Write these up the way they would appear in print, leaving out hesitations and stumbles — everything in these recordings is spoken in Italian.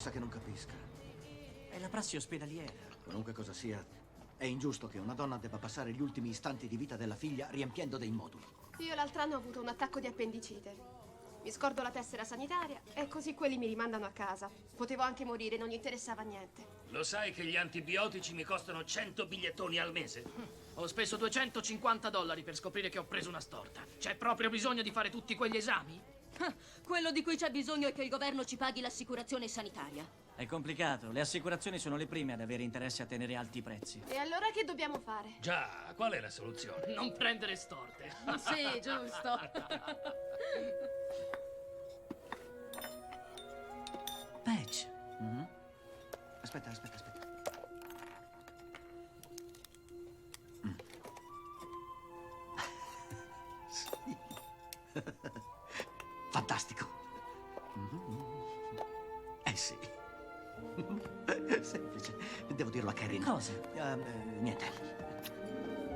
Sa che non capisca. È la prassi ospedaliera. Qualunque cosa sia, è ingiusto che una donna debba passare gli ultimi istanti di vita della figlia riempiendo dei moduli. Io l'altro anno ho avuto un attacco di appendicite. Mi scordo la tessera sanitaria e così quelli mi rimandano a casa. Potevo anche morire, non gli interessava niente. Lo sai che gli antibiotici mi costano 100 bigliettoni al mese? Ho speso $250 per scoprire che ho preso una storta. C'è proprio bisogno di fare tutti quegli esami? Quello di cui c'è bisogno è che il governo ci paghi l'assicurazione sanitaria. È complicato. Le assicurazioni sono le prime ad avere interesse a tenere alti i prezzi. E allora che dobbiamo fare? Già, qual è la soluzione? Non prendere storte. Sì, giusto. Patch. Aspetta. Sì. Fantastico. Sì. Semplice. Devo dirlo a Karen. Cosa? Niente.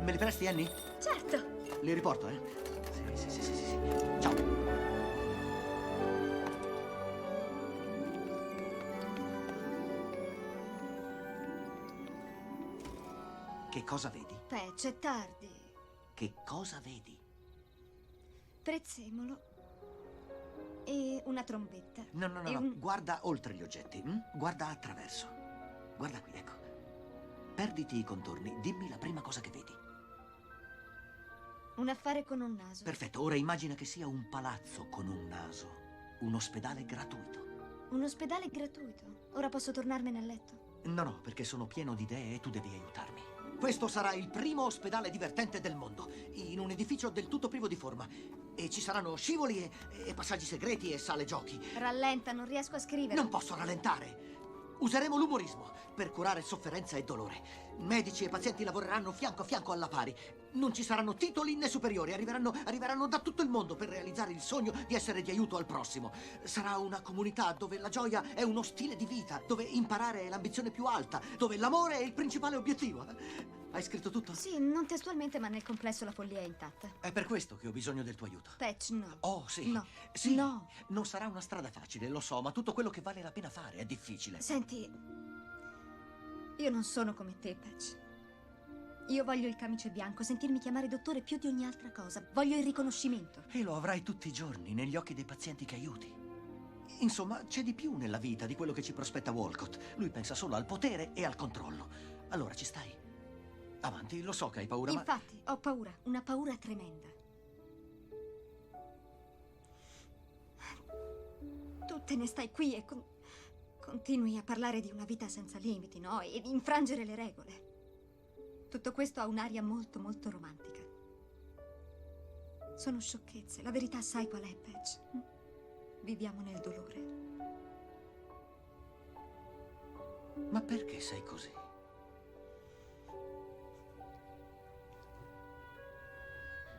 Me li presti, Annie? Certo. Li riporto, eh? Sì. Ciao. Che cosa vedi? Patch, è tardi. Che cosa vedi? Prezzemolo. E una trombetta. No. E Guarda oltre gli oggetti. Guarda attraverso. Guarda qui, ecco. Perditi i contorni. Dimmi la prima cosa che vedi. un affare con un naso. Perfetto. Ora immagina che sia un palazzo con un naso. Un ospedale gratuito. Un ospedale gratuito. Ora posso tornarmene a letto? No, perché sono pieno di idee e tu devi aiutarmi. Questo sarà il primo ospedale divertente del mondo, in un edificio del tutto privo di forma. E ci saranno scivoli e passaggi segreti e sale giochi. Rallenta, non riesco a scrivere. Non posso rallentare. Useremo l'umorismo per curare sofferenza e dolore. Medici e pazienti lavoreranno fianco a fianco alla pari. Non ci saranno titoli né superiori. Arriveranno da tutto il mondo per realizzare il sogno di essere di aiuto al prossimo. Sarà una comunità dove la gioia è uno stile di vita, dove imparare è l'ambizione più alta, dove l'amore è il principale obiettivo. Hai scritto tutto? Sì, non testualmente, ma nel complesso la follia è intatta. È per questo che ho bisogno del tuo aiuto. Patch, no. Oh, sì. No. Sì. No. Non sarà una strada facile, lo so, ma tutto quello che vale la pena fare è difficile. Senti, io non sono come te, Patch. Io voglio il camice bianco, sentirmi chiamare dottore più di ogni altra cosa. Voglio il riconoscimento. E lo avrai tutti i giorni, negli occhi dei pazienti che aiuti. Insomma, c'è di più nella vita di quello che ci prospetta Walcott. Lui pensa solo al potere e al controllo. Allora ci stai? Avanti, lo so che hai paura, Infatti, ho paura, una paura tremenda. Tu te ne stai qui e continui a parlare di una vita senza limiti, no? E di infrangere le regole. Tutto questo ha un'aria molto, molto romantica. Sono sciocchezze. La verità sai qual è, Patch? Viviamo nel dolore. ma perché sei così?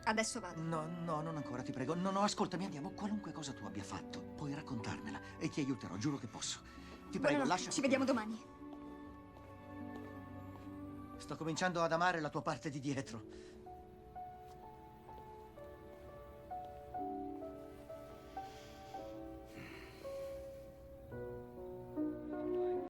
Adesso vado. No, non ancora, ti prego. No, ascoltami, andiamo. Qualunque cosa tu abbia fatto, puoi raccontarmela e ti aiuterò, giuro che posso. Ti prego, Buonanotte, lascia. ci vediamo domani. Sto cominciando ad amare la tua parte di dietro.